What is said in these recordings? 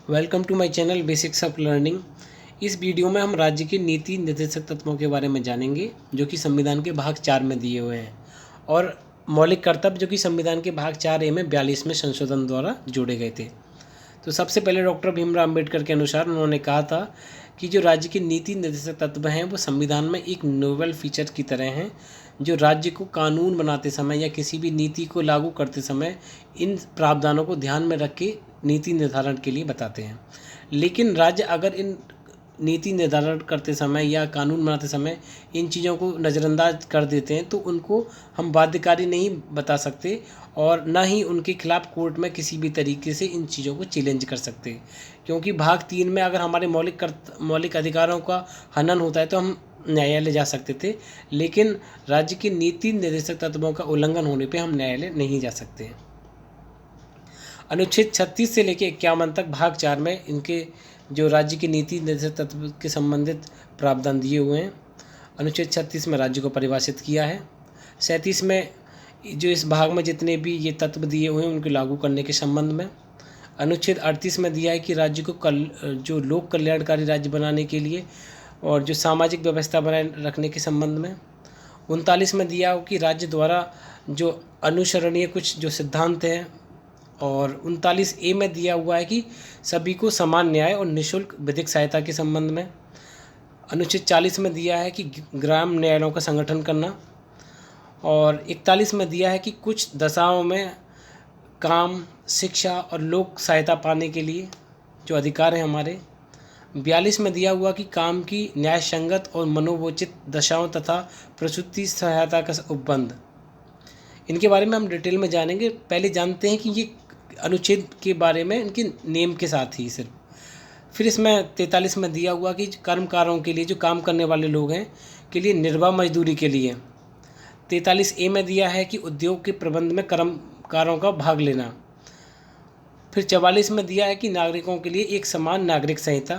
Welcome to my channel basics of learning. इस video में हम राज्य के नीति निर्देशक तत्वों के बारे में जानेंगे जो कि संविधान के भाग 4 में दिए हुए हैं और मौलिक कर्तव्य जो कि संविधान के भाग 4A में 42वें संशोधन द्वारा जोड़े गए थे। तो सबसे पहले डॉक्टर भीमराव अम्बेडकर के अनुसार उन्होंने कहा था कि जो राज्य के नीति निर्देशक तत्व हैं वो संविधान में एक नोवेल फीचर की तरह हैं जो राज्य को कानून बनाते समय या किसी भी नीति को लागू करते समय इन प्रावधानों को ध्यान में रख के नीति निर्धारण के लिए बताते हैं। लेकिन राज्य अगर इन नीति निर्धारण करते समय या कानून बनाते समय इन चीज़ों को नज़रअंदाज कर देते हैं तो उनको हम बाध्यकारी नहीं बता सकते और ना ही उनके खिलाफ कोर्ट में किसी भी तरीके से इन चीज़ों को चैलेंज कर सकते, क्योंकि भाग 3 में अगर हमारे मौलिक अधिकारों का हनन होता है तो हम न्यायालय जा सकते थे, लेकिन राज्य के नीति निर्देशक तत्वों का उल्लंघन होने पर हम न्यायालय नहीं जा सकते। अनुच्छेद 36 से लेकर 51 तक भाग 4 में इनके जो राज्य की नीति निर्देशक तत्व के संबंधित प्रावधान दिए हुए हैं। अनुच्छेद 36 में राज्य को परिभाषित किया है। 37 में जो इस भाग में जितने भी ये तत्व दिए हुए हैं उनको लागू करने के संबंध में। अनुच्छेद 38 में दिया है कि राज्य को जो लोक कल्याणकारी राज्य बनाने के लिए और जो सामाजिक व्यवस्था बनाए रखने के संबंध में। 39 में दिया हो कि राज्य द्वारा जो अनुसरणीय कुछ जो सिद्धांत हैं, और 39A में दिया हुआ है कि सभी को समान न्याय और निःशुल्क विधिक सहायता के संबंध में। अनुच्छेद 40 में दिया है कि ग्राम न्यायालयों का संगठन करना, और 41 में दिया है कि कुछ दशाओं में काम, शिक्षा और लोक सहायता पाने के लिए जो अधिकार हैं हमारे। 42 में दिया हुआ कि काम की न्याय संगत और मनोवोचित दशाओं तथा प्रसूति सहायता का उपबंध। इनके बारे में हम डिटेल में जानेंगे। पहले जानते हैं कि ये अनुच्छेद के बारे में इनके नेम के साथ ही सिर्फ। फिर इसमें 43 में दिया हुआ कि कर्मकारों के लिए जो काम करने वाले लोग हैं के लिए निर्वाह मजदूरी के लिए। 43A में दिया है कि उद्योग के प्रबंध में कर्मकारों का भाग लेना। फिर 44 में दिया है कि नागरिकों के लिए एक समान नागरिक संहिता।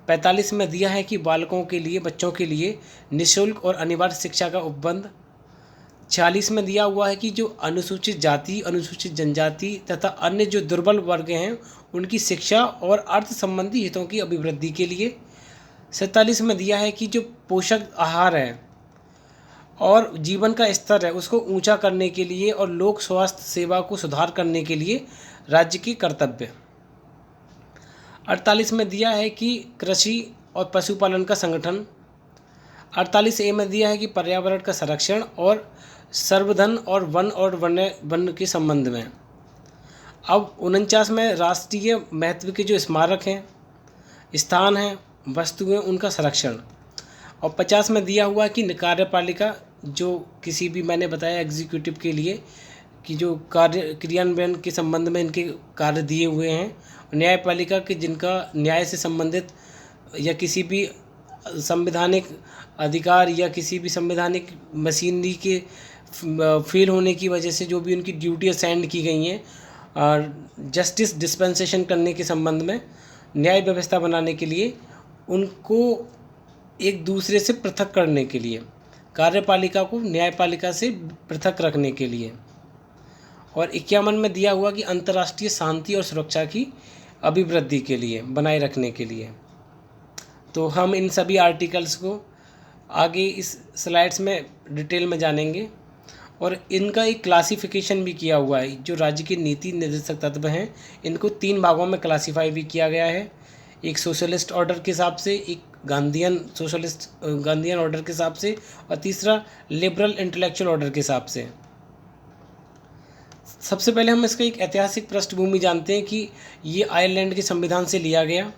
45 में दिया है कि बालकों के लिए, बच्चों के लिए निःशुल्क और अनिवार्य शिक्षा का उपबंध। 46 में दिया हुआ है कि जो अनुसूचित जाति, अनुसूचित जनजाति तथा अन्य जो दुर्बल वर्ग हैं उनकी शिक्षा और अर्थ संबंधी हितों की अभिवृद्धि के लिए। 47 में दिया है कि जो पोषक आहार है और जीवन का स्तर है उसको ऊंचा करने के लिए और लोक स्वास्थ्य सेवा को सुधार करने के लिए राज्य के कर्तव्य। 48 में दिया है कि कृषि और पशुपालन का संगठन। 48A में दिया है कि पर्यावरण का संरक्षण और सर्वधन और वन के संबंध में। अब 49 में राष्ट्रीय महत्व के जो स्मारक हैं, स्थान हैं, वस्तुएं, उनका संरक्षण। और 50 में दिया हुआ कि कार्यपालिका जो किसी भी, मैंने बताया एग्जीक्यूटिव के लिए कि जो कार्य क्रियान्वयन के संबंध में इनके कार्य दिए हुए हैं। न्यायपालिका के जिनका न्याय से संबंधित या किसी भी संवैधानिक अधिकार या किसी भी संवैधानिक मशीनरी के फेल होने की वजह से जो भी उनकी ड्यूटी असाइन की गई हैं और जस्टिस डिस्पेंसेशन करने के संबंध में, न्याय व्यवस्था बनाने के लिए, उनको एक दूसरे से पृथक करने के लिए, कार्यपालिका को न्यायपालिका से पृथक रखने के लिए। और 51 में दिया हुआ कि अंतर्राष्ट्रीय शांति और सुरक्षा की अभिवृद्धि के लिए, बनाए रखने के लिए। तो हम इन सभी आर्टिकल्स को आगे इस स्लाइड्स में डिटेल में जानेंगे और इनका एक क्लासिफिकेशन भी किया हुआ है। जो राज्य के नीति निर्देशक तत्व हैं इनको 3 भागों में क्लासीफाई भी किया गया है। एक सोशलिस्ट ऑर्डर के हिसाब से, एक गांधीयन ऑर्डर के हिसाब से, और तीसरा लिबरल इंटेलेक्चुअल ऑर्डर के हिसाब से। सबसे पहले हम इसका एक ऐतिहासिक पृष्ठभूमि जानते हैं कि ये आयरलैंड के संविधान से लिया गया,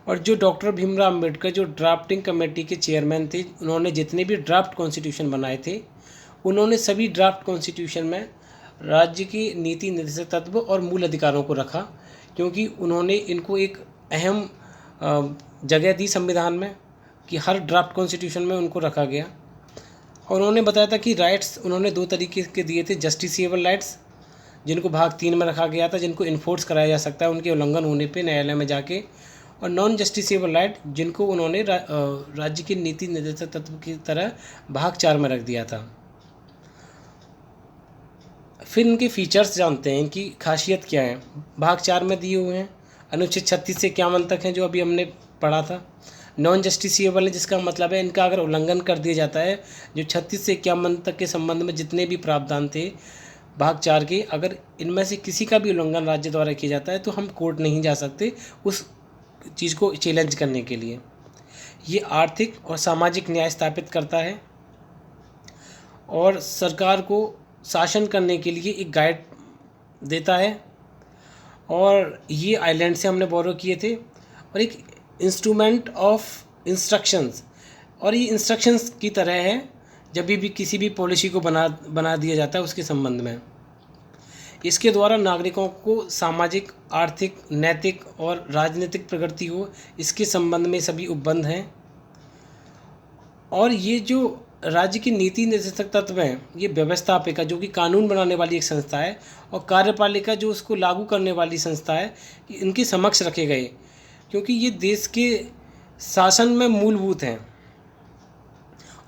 और जो डॉक्टर भीमराव अम्बेडकर जो ड्राफ्टिंग कमेटी के चेयरमैन थे, उन्होंने जितने भी ड्राफ्ट कॉन्स्टिट्यूशन बनाए थे उन्होंने सभी ड्राफ्ट कॉन्स्टिट्यूशन में राज्य की नीति निर्देशक तत्व और मूल अधिकारों को रखा, क्योंकि उन्होंने इनको एक अहम जगह दी संविधान में कि हर ड्राफ्ट कॉन्स्टिट्यूशन में उनको रखा गया। और उन्होंने बताया था कि राइट्स उन्होंने 2 तरीके के दिए थे। जस्टिसिएबल राइट्स जिनको भाग 3 में रखा गया था, जिनको इन्फोर्स कराया जा सकता है उनके उल्लंघन होने पे न्यायालय में जाके, और नॉन जस्टिसिएबल राइट जिनको उन्होंने राज्य की नीति निर्देशक तत्व की तरह भाग 4 में रख दिया था। फिर इनके फीचर्स जानते हैं, इनकी खासियत क्या है। भाग 4 में दिए हुए हैं, अनुच्छेद 36 से 51 तक हैं जो अभी हमने पढ़ा था। नॉन जस्टिसिएबल है, जिसका मतलब है इनका अगर उल्लंघन कर दिया जाता है, जो 36 से 51 तक के संबंध में जितने भी प्रावधान थे भाग 4 के, अगर इनमें से किसी का भी उल्लंघन राज्य द्वारा किया जाता है तो हम कोर्ट नहीं जा सकते उस चीज़ को चैलेंज करने के लिए। ये आर्थिक और सामाजिक न्याय स्थापित करता है और सरकार को शासन करने के लिए एक गाइड देता है। और ये आइलैंड से हमने बोरो किए थे। और एक इंस्ट्रूमेंट ऑफ इंस्ट्रक्शंस, और ये इंस्ट्रक्शंस की तरह है जब भी किसी भी पॉलिसी को बना दिया जाता है उसके संबंध में। इसके द्वारा नागरिकों को सामाजिक, आर्थिक, नैतिक और राजनीतिक प्रगति हो, इसके संबंध में सभी उपबंध हैं। और ये जो राज्य की नीति निर्देशक तत्व हैं, ये व्यवस्थापिका जो कि कानून बनाने वाली एक संस्था है, और कार्यपालिका जो उसको लागू करने वाली संस्था है, इनके समक्ष रखे गए, क्योंकि ये देश के शासन में मूलभूत हैं।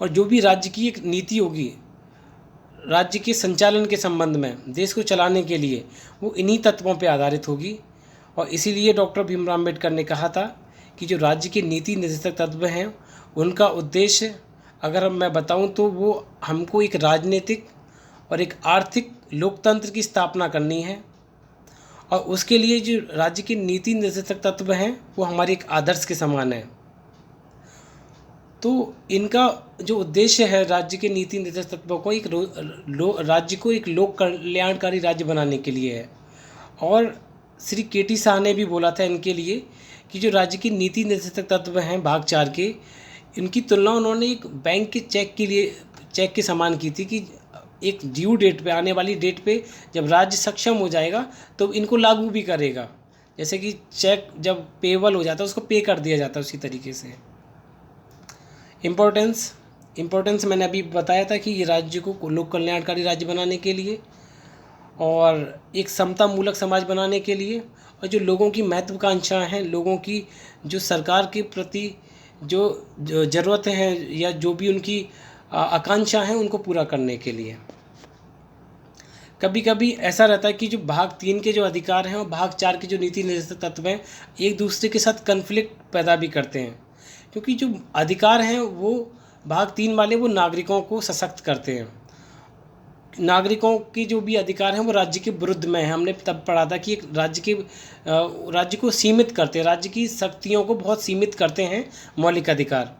और जो भी राज्य की एक नीति होगी राज्य के संचालन के संबंध में, देश को चलाने के लिए, वो इन्हीं तत्वों पर आधारित होगी। और इसीलिए डॉक्टर भीमराव अम्बेडकर ने कहा था कि जो राज्य के नीति निर्देशक तत्व हैं उनका उद्देश्य अगर मैं बताऊं तो वो हमको एक राजनीतिक और एक आर्थिक लोकतंत्र की स्थापना करनी है। और उसके लिए जो राज्य के नीति निर्देशक तत्व हैं वो हमारे एक आदर्श के समान है। तो इनका जो उद्देश्य है राज्य के नीति निर्देशक तत्वों को राज्य को एक लोक कल्याणकारी राज्य बनाने के लिए है। और श्री के.टी. शाह ने भी बोला था इनके लिए कि जो राज्य की नीति निर्देशक तत्व हैं भाग 4 के, इनकी तुलना उन्होंने एक बैंक के चेक के समान की थी कि एक ड्यू डेट पे, आने वाली डेट पे जब राज्य सक्षम हो जाएगा तो इनको लागू भी करेगा। जैसे कि चेक जब पेबल हो जाता है उसको पे कर दिया जाता है, उसी तरीके से। इम्पोर्टेंस मैंने अभी बताया था कि ये राज्य को लोक कल्याणकारी राज्य बनाने के लिए और एक समता मूलक समाज बनाने के लिए, और जो लोगों की महत्वाकांक्षाएं हैं, लोगों की जो सरकार के प्रति जो ज़रूरतें हैं या जो भी उनकी आकांक्षा हैं उनको पूरा करने के लिए। कभी कभी ऐसा रहता है कि जो भाग 3 के जो अधिकार हैं और भाग 4 के जो नीति निर्देशक तत्व हैं एक दूसरे के साथ कन्फ्लिक्ट पैदा भी करते हैं, क्योंकि जो अधिकार हैं वो भाग 3 वाले वो नागरिकों को सशक्त करते हैं। नागरिकों के जो भी अधिकार हैं वो राज्य के विरुद्ध में है। हमने तब पढ़ा था कि एक राज्य को सीमित करते हैं, राज्य की शक्तियों को बहुत सीमित करते हैं मौलिक अधिकार।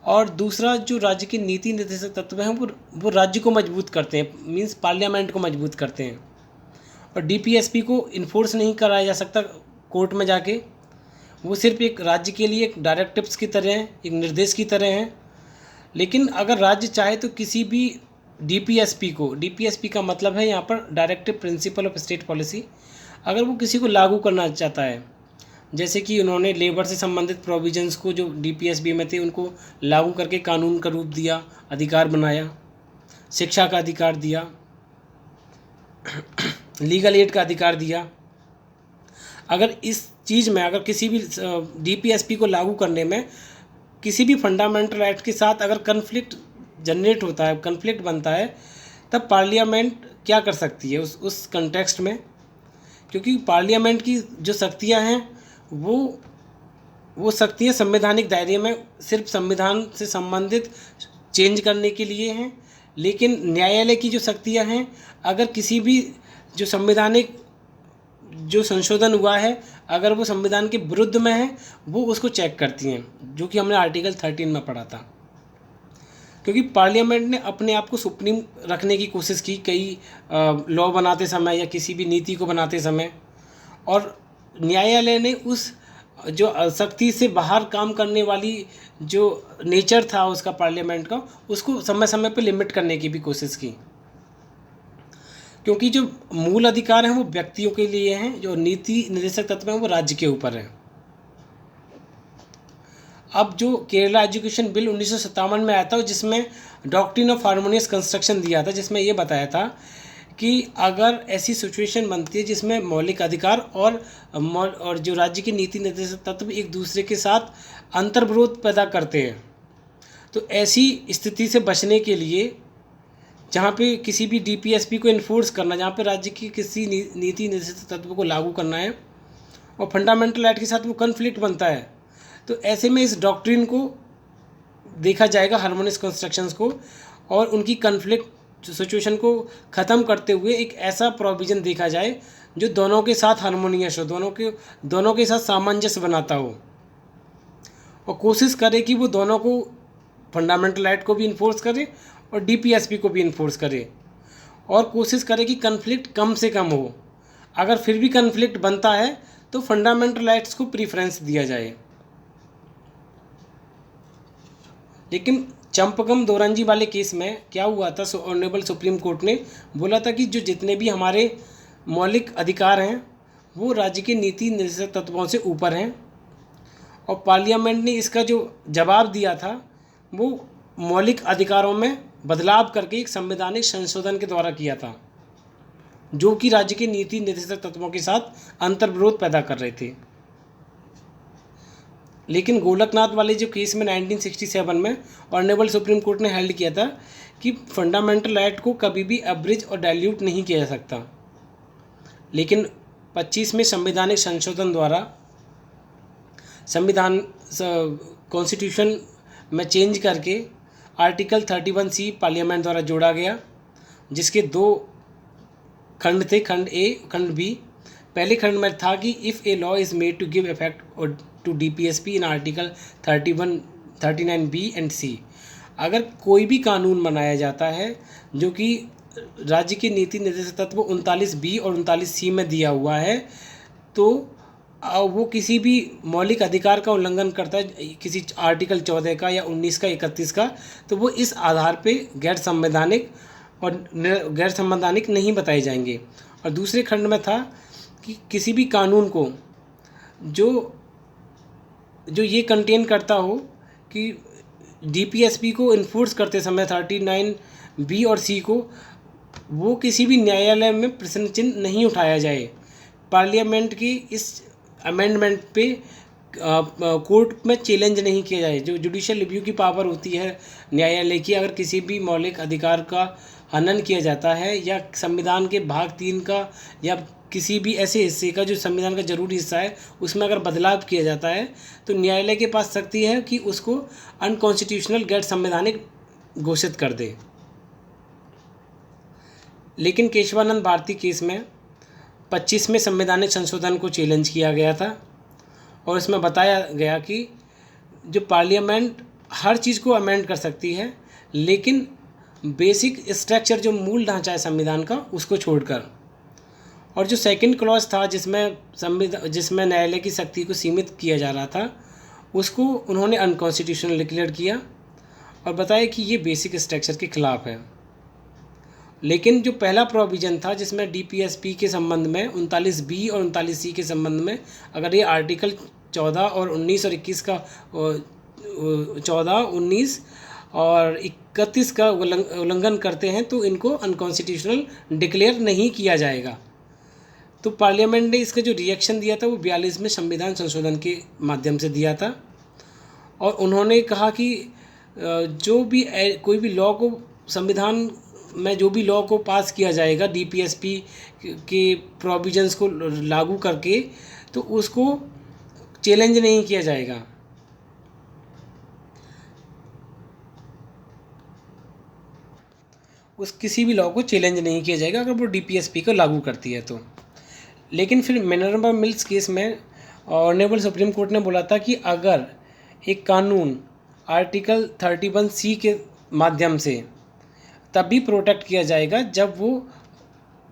और दूसरा जो राज्य की नीति निर्देशक तत्व हैं वो राज्य को मजबूत करते हैं, मींस पार्लियामेंट को मजबूत करते हैं। और डीपीएसपी को इन्फोर्स नहीं कराया जा सकता कोर्ट में जाके, वो सिर्फ एक राज्य के लिए एक डायरेक्टिव्स की तरह हैं, एक निर्देश की तरह हैं। लेकिन अगर राज्य चाहे तो किसी भी डीपीएसपी का मतलब है यहाँ पर directive principle of state policy, अगर वो किसी को लागू करना चाहता है, जैसे कि उन्होंने लेबर से संबंधित प्रोविजंस को जो डीपीएसपी में थे उनको लागू करके कानून का रूप दिया, अधिकार बनाया, शिक्षा का अधिकार दिया, लीगल एड का अधिकार दिया। अगर इस चीज़ में अगर किसी भी डीपीएसपी को लागू करने में किसी भी फंडामेंटल एक्ट के साथ अगर कन्फ्लिक्ट जनरेट होता है, कन्फ्लिक्ट बनता है, तब पार्लियामेंट क्या कर सकती है उस कंटेक्स्ट में, क्योंकि पार्लियामेंट की जो शक्तियां हैं वो शक्तियां संवैधानिक दायरे में सिर्फ संविधान से संबंधित चेंज करने के लिए हैं। लेकिन न्यायालय की जो शक्तियां हैं, अगर किसी भी जो संवैधानिक जो संशोधन हुआ है अगर वो संविधान के विरुद्ध में है वो उसको चेक करती हैं, जो कि हमने आर्टिकल 13 में पढ़ा था। क्योंकि पार्लियामेंट ने अपने आप को सुप्रीम रखने की कोशिश की कई लॉ बनाते समय या किसी भी नीति को बनाते समय, और न्यायालय ने उस जो शक्ति से बाहर काम करने वाली जो नेचर था उसका पार्लियामेंट का, उसको समय समय पर लिमिट करने की भी कोशिश की। क्योंकि जो मूल अधिकार हैं वो व्यक्तियों के लिए हैं, जो नीति निर्देशक तत्व हैं वो राज्य के ऊपर हैं। अब जो केरला एजुकेशन बिल 1957 में आया था, जिसमें डॉक्ट्रिन ऑफ हार्मोनियस कंस्ट्रक्शन दिया था, जिसमें ये बताया था कि अगर ऐसी सिचुएशन बनती है जिसमें मौलिक अधिकार और जो राज्य की नीति निर्देशक तत्व एक दूसरे के साथ अंतर्विरोध पैदा करते हैं, तो ऐसी स्थिति से बचने के लिए जहाँ पे किसी भी डीपीएसपी को इन्फोर्स करना, जहाँ पे राज्य की किसी नीति निर्देशित तत्व को लागू करना है और फंडामेंटल राइट के साथ वो कन्फ्लिक्ट बनता है, तो ऐसे में इस डॉक्ट्रिन को देखा जाएगा, हार्मोनियस कंस्ट्रक्शंस को, और उनकी कन्फ्लिक्ट सिचुएशन को ख़त्म करते हुए एक ऐसा प्रोविज़न देखा जाए जो दोनों के साथ हार्मोनियस हो, दोनों के साथ सामंजस्य बनाता हो, और कोशिश करे कि वो दोनों को, फंडामेंटल राइट को भी इन्फोर्स करे और डीपीएसपी को भी इन्फोर्स करे, और कोशिश करे कि कन्फ्लिक्ट कम से कम हो। अगर फिर भी कन्फ्लिक्ट बनता है तो फंडामेंटल राइट्स को प्रीफरेंस दिया जाए। लेकिन चंपकम दोरंजी वाले केस में क्या हुआ था, ऑनरेबल सुप्रीम कोर्ट ने बोला था कि जो जितने भी हमारे मौलिक अधिकार हैं वो राज्य के नीति निर्देशित तत्वों से ऊपर हैं, और पार्लियामेंट ने इसका जो जवाब दिया था वो मौलिक अधिकारों में बदलाव करके एक संवैधानिक संशोधन के द्वारा किया था, जो कि राज्य के नीति निर्देशित तत्वों के साथ अंतर्विरोध पैदा कर रहे थे। लेकिन गोलकनाथ वाले जो केस में 1967 में ऑनरेबल सुप्रीम कोर्ट ने हेल्ड किया था कि फंडामेंटल राइट को कभी भी अब्रिज और डाइल्यूट नहीं किया जा सकता। लेकिन 25 में संवैधानिक संशोधन द्वारा संविधान कॉन्स्टिट्यूशन में चेंज करके आर्टिकल 31C पार्लियामेंट द्वारा जोड़ा गया, जिसके 2 खंड थे, खंड ए, खंड बी। पहले खंड में था कि if a law is made to give effect to DPSP in article 31, 39B and C, अगर कोई भी कानून बनाया जाता है जो कि राज्य के नीति निर्देशित तत्व 39B और 39C में दिया हुआ है, तो वो किसी भी मौलिक अधिकार का उल्लंघन करता है, किसी आर्टिकल 14 का या 19 का, 31 का, तो वो इस आधार पे गैर संवैधानिक नहीं बताए जाएंगे। और दूसरे खंड में था कि किसी भी कानून को जो ये कंटेन करता हो कि डीपीएसपी को इन्फोर्स करते समय 39B और C को, वो किसी भी न्यायालय में प्रश्न चिन्ह नहीं उठाया जाए। पार्लियामेंट की इस अमेंडमेंट पे कोर्ट में चैलेंज नहीं किया जाए। जो जुडिशियल रिव्यू की पावर होती है न्यायालय की, अगर किसी भी मौलिक अधिकार का हनन किया जाता है या संविधान के भाग 3 का या किसी भी ऐसे हिस्से का जो संविधान का जरूरी हिस्सा है उसमें अगर बदलाव किया जाता है, तो न्यायालय के पास शक्ति है कि उसको अनकॉन्स्टिट्यूशनल, गैर संवैधानिक घोषित कर दे। लेकिन केशवानंद भारती केस में 25 में संवैधानिक संशोधन को चैलेंज किया गया था, और इसमें बताया गया कि जो पार्लियामेंट हर चीज़ को अमेंड कर सकती है, लेकिन बेसिक स्ट्रक्चर, जो मूल ढांचा है संविधान का, उसको छोड़कर। और जो सेकंड क्लॉज था जिसमें न्यायालय की शक्ति को सीमित किया जा रहा था, उसको उन्होंने अनकॉन्स्टिट्यूशनल डिक्लेयर किया और बताया कि ये बेसिक स्ट्रक्चर के खिलाफ है। लेकिन जो पहला प्रोविज़न था जिसमें डीपीएसपी के संबंध में 39B और 39C के संबंध में अगर ये आर्टिकल 14 और 19 और 21 का 14, 19 और 31 का उल्लंघन करते हैं तो इनको अनकॉन्स्टिट्यूशनल डिक्लेयर नहीं किया जाएगा। तो पार्लियामेंट ने इसका जो रिएक्शन दिया था वो 42 में संविधान संशोधन के माध्यम से दिया था, और उन्होंने कहा कि जो भी कोई भी लॉ को संविधान में जो भी लॉ को पास किया जाएगा डीपीएसपी के प्रोविजंस को लागू करके, तो उसको चैलेंज नहीं किया जाएगा। किसी भी लॉ को चैलेंज नहीं किया जाएगा अगर वो डीपीएसपी को लागू करती है तो। लेकिन फिर मिनर्वा मिल्स केस में ऑनरेबल सुप्रीम कोर्ट ने बोला था कि अगर एक कानून आर्टिकल 31C के माध्यम से तभी प्रोटेक्ट किया जाएगा जब वो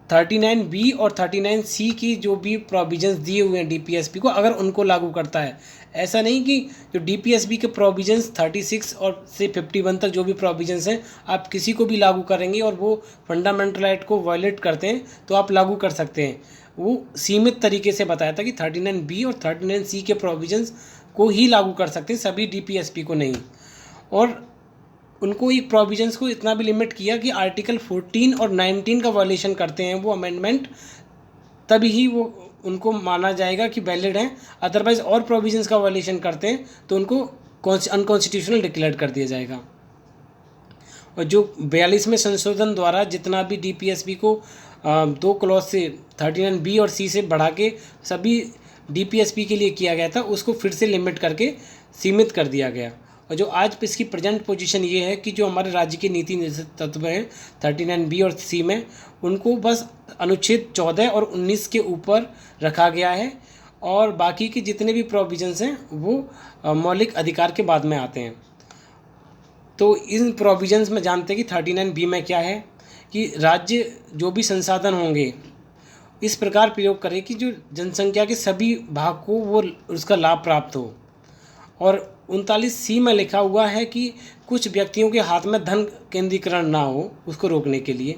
39B और 39C की जो भी प्रोविजंस दिए हुए हैं डीपीएसपी को, अगर उनको लागू करता है। ऐसा नहीं कि जो डीपीएसपी के प्रोविजंस 36 और से 51 तक जो भी प्रोविजंस हैं आप किसी को भी लागू करेंगे और वो फंडामेंटल राइट को वायलेट करते हैं तो आप लागू कर सकते हैं। वो सीमित तरीके से बताया था कि 39B और 39C के प्रोविजंस को ही लागू कर सकते हैं, सभी डीपीएसपी को नहीं। और उनको एक प्रोविजंस को इतना भी लिमिट किया कि आर्टिकल 14 और 19 का वायलेशन करते हैं वो अमेंडमेंट, तभी ही वो उनको माना जाएगा कि वैलिड हैं। अदरवाइज और प्रोविजंस का वायलेशन करते हैं तो उनको अनकॉन्स्टिट्यूशनल डिक्लेयर कर दिया जाएगा। और जो 42वें संशोधन द्वारा जितना भी डीपीएसपी को 2 क्लॉज से 39B और C से बढ़ा के सभी डीपीएसपी के लिए किया गया था, उसको फिर से लिमिट करके सीमित कर दिया गया। और जो आज इसकी प्रेजेंट पोजीशन ये है कि जो हमारे राज्य के नीति निर्देशक तत्व हैं 39B और C में, उनको बस अनुच्छेद 14 और 19 के ऊपर रखा गया है और बाकी के जितने भी प्रोविजंस हैं वो मौलिक अधिकार के बाद में आते हैं। तो इन प्रोविजंस में जानते हैं कि 39B में क्या है कि राज्य जो भी संसाधन होंगे इस प्रकार प्रयोग करे कि जो जनसंख्या के सभी भाग को वो उसका लाभ प्राप्त हो। और 39C में लिखा हुआ है कि कुछ व्यक्तियों के हाथ में धन केंद्रीकरण ना हो, उसको रोकने के लिए।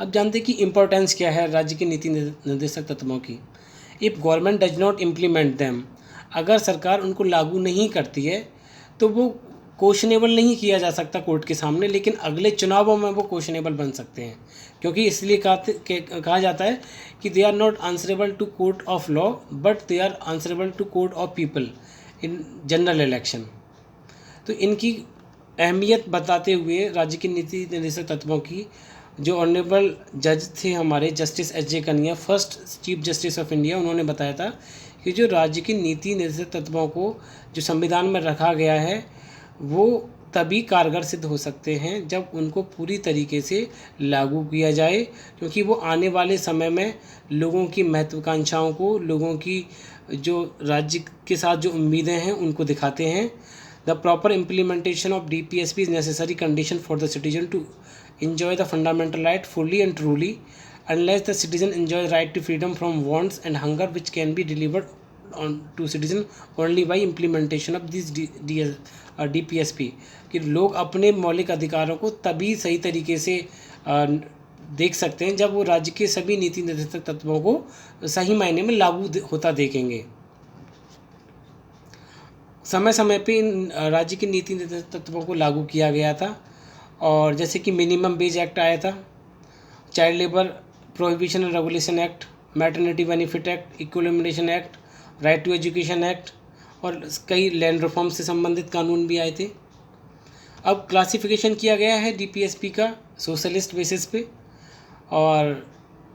अब जानते हैं कि इम्पोर्टेंस क्या है राज्य के नीति निर्देशक तत्वों की। If government does not implement them, अगर सरकार उनको लागू नहीं करती है तो वो क्वेश्चनेबल नहीं किया जा सकता कोर्ट के सामने, लेकिन अगले चुनावों में वो क्वेश्चनेबल बन सकते हैं, क्योंकि इसलिए कहा जाता है कि they are not answerable to court of law but they are answerable to court of people in general election. तो इनकी अहमियत बताते हुए राज्य की नीति निर्देशक तत्वों की जो ऑनरेबल जज थे हमारे जस्टिस एस.जे. कन्या, first chief justice of India, उन्होंने बताया था कि जो राज्य की नीति निर्देशक तत्वों को जो संविधान में रखा गया है वो तभी कारगर सिद्ध हो सकते हैं जब उनको पूरी तरीके से लागू किया जाए, क्योंकि वो आने वाले समय में लोगों की महत्वाकांक्षाओं को, लोगों की जो राज्य के साथ जो उम्मीदें हैं उनको दिखाते हैं। The proper implementation of DPSP is necessary condition for the citizen to enjoy the fundamental right fully and truly. Unless the citizen enjoys right to freedom from wants and hunger which can be delivered on to citizen only by implementation of this DPSP, कि लोग अपने मौलिक अधिकारों को तभी सही तरीके से देख सकते हैं जब वो राज्य के सभी नीति निर्देशक तत्वों को सही मायने में लागू होता देखेंगे। समय समय पे इन राज्य के नीति निर्देशक तत्वों को लागू किया गया था, और जैसे कि मिनिमम वेज एक्ट आया था, child labour prohibition and regulation act, maternity benefit act, equal elimination act, right to education act और कई लैंड रिफॉर्म से संबंधित कानून भी आए थे। अब क्लासिफिकेशन किया गया है DPSP का सोशलिस्ट बेसिस पे और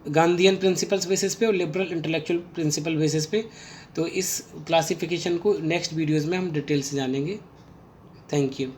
गांधीयन प्रिंसिपल्स बेसिस पे और लिबरल इंटेलेक्चुअल प्रिंसिपल बेसिस पे। तो इस क्लासिफिकेशन को नेक्स्ट वीडियोज़ में हम डिटेल से जानेंगे। Thank you.